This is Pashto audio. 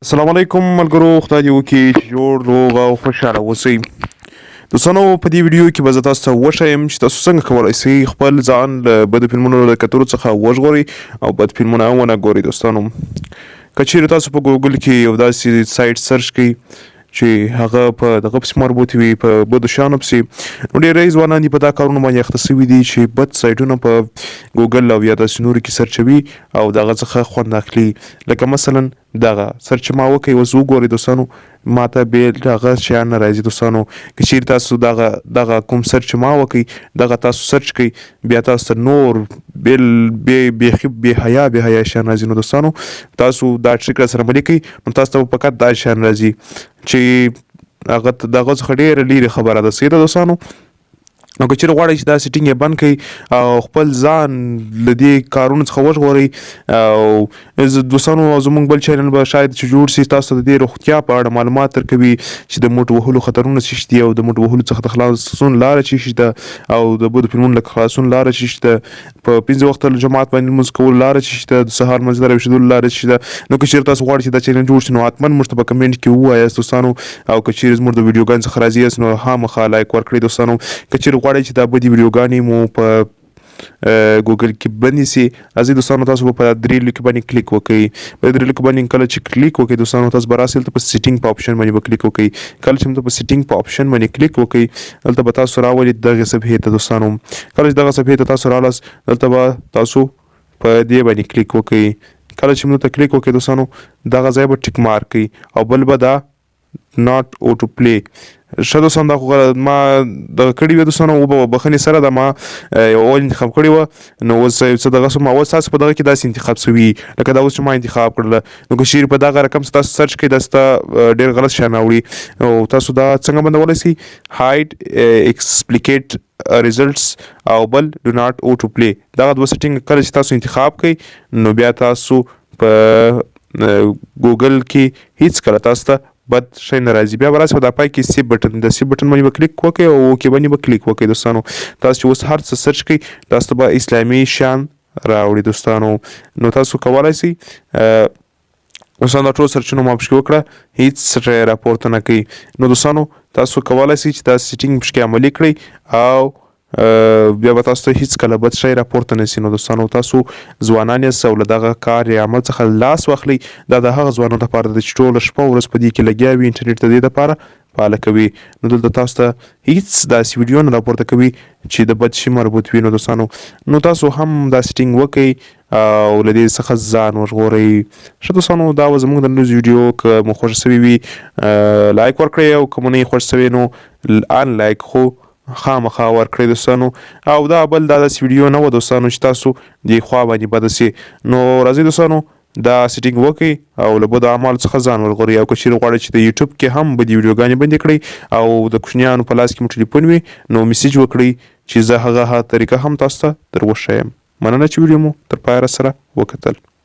السلام علیکم ملګرو، خدای دې وکړي چې جوړ روغ او خوشحاله اوسئ. دوستانو، په دې ویډیو کې به زه تاسو ته وښیم چې تاسو څنګه کولی شئ خپل ځان له بدو فلمونو له کتلو څخه وژغورئ او بد فلمونه ونه ګورئ. دوستانو، که چیرې تاسو په ګوګل کې یو داسې سایټ سرچ کړئ چې هغه په دغه پسې مربوط وي، په بدو شیانو پسې، نو ډېری ځوانان دې په دا کارونو باندې اخته سوي دي چې بد سایټونه په ګوګل او یا داسې نورو کې سرچوي او د هغه څخه خوند اخلي. لکه مثلا دغه سرچ ما وکړئ، اوس وګورئ دوستانو، ما ته بېل دغه شیان نه راځي. دوستانو، که چیرې تاسو دغه کوم سرچ ما وکړئ، دغه تاسو سرچ کړئ، بیا تاسو ته نور بیخي بې حیا شیان راځي. نو دوستانو، تاسو دا ټریک راسره عملي کړئ، نو تاسو ته به فقط دا شیان راځي چې هغه دغه څخه ډېره لیرې خبره ده. صحیح ده دوستانو؟ نو که چیرې غواړئ چې دا سیټینګ یې بند کړئ او خپل ځان له دې کارونو څخه وژغورئ، او دوستانو زموږ بل چینل به شاید چې جوړ شي، تاسو ته د دې روغتیا په اړه معلومات درکوي چې د موټ وهلو خطرونه څه شي دي او د موټ وهلو څخه د خلاصون لاره څه شي ده او د بدو فلمونو له خلاصون لاره څه شي ده، په 5 وخته جماعت باندې لمونځ کولو لاره څه شي ده، د سهار منځ ته راویښېدلو لاره څه شي ده. نو که چیرې تاسو غواړئ چې دا چینل جوړ شي، نو حتما موږ ته په کمنټ کې ووایاست دوستانو، او که چیرې زموږ د ویډیوګانو څخه راضي یاست، نو خامخا لایک ورکړئ. دوستانو، که چیرې غواړئ چې دا بدې ویډیوګانې مو په ګوګل کې بندې سي، راځئ دوستانو، تاسو به په درې لیکو باندې کلیک وکړئ. په درې لیکو باندې کله چې کلیک وکړئ دوستانو، تاسو به راسئ هلته په سیټینګ په اپشن باندې به کلیک وکړئ. کله چې موږ په سیټینګ په اپشن باندې کلیک وکړئ، هلته به تاسو راولي دغې صفحې ته. دوستانو، کله چې دغه صفحې ته تاسو رالاست، دلته به تاسو په دې باندې کلیک وکړئ. کله چې موږ ته کلیک وکړئ دوستانو، دغه ځای به ټیک مارک کړئ او بل به دا ناٹ اوټو پلی. ښه دوستانو، دا خو ما دغه کړي وې دوستانو، بخښنې سره دا ما اول انتخاب کړې وه، نو اوس څه دغه شوم، اوس تاسو په دغه کې داسې انتخاب سوي لکه دا اوس چې ما انتخاب کړله. نو که چیرې په دغه رقم څه تاسو سرچ کړئ، داسې ته ډېر غلط شیان راوړي، او تاسو دا څنګه بندولی سئ؟ هاید ایکسپلیکیټ ریزلټس او بل ډو ناٹ اوټو پلی. دغه دوه سیټینګ کله چې تاسو انتخاب کړئ، نو بیا تاسو په ګوګل کې هیڅ کله تاسو ته بد شی نه راځي. بیا به راسي په دا پای کې سیف بټن، د سیف بټن باندې به کلیک وکړئ او اوکې باندې به کلیک وکړئ. دوستانو، تاسو چې اوس هر څه سرچ کړئ، تاسو ته به اسلامي شیان راوړي. دوستانو، نو تاسو کولی سئ دوستانو دا ټول سرچونه ما پکې وکړه، هیڅ راپورته نه کوي. نو دوستانو، تاسو کولی سئ چې دا سیټینګ پکې عملي کړئ او بیا به تاسو ته هیڅ کله بد شی راپورته نه سي. نو دوستانو، تاسو ځوانان یاست او له دغه کار یا عمل څخه لاس واخلئ. دا د هغه ځوانانو لپاره ده چې ټوله شپه ورځ په دې کې لګیا وي، انټرنیټ د دې دپاره فعاله کوي. نو دلته تاسو ته هیڅ داسې ویډیو نه راپورته کوي چې د بد شي مربوط وي. نو دوستانو، نو تاسو هم دا سیټینګ وکړئ او له دې څخه ځان وژغورئ. ښه دوستانو، دا و زموږ د نن ویډیو. که مو خوښه سوې وي لایک ورکړئ، او که مو نه وي خوښ سوې نو ان لایک خو خامخا ورکړئ دوستانو. او دا بل دا داسې ویډیو نه وه دوستانو چې تاسو دې خوا باندې بده سي. نو راځئ دوستانو، دا سیټینګ وکړئ او له بدو اعمالو څخه ځان وژغورئ. او که چیرې غواړئ چې د یوټیوب کې هم بدې ویډیوګانې بندې کړئ او د کوچنیانو په لاس کې مو ټلیفون وي، نو میسیج وکړئ چې زه هغه طریقه هم تاسو ته در وښیم. مننه چې ویډیو مو تر پایه راسره وکتل.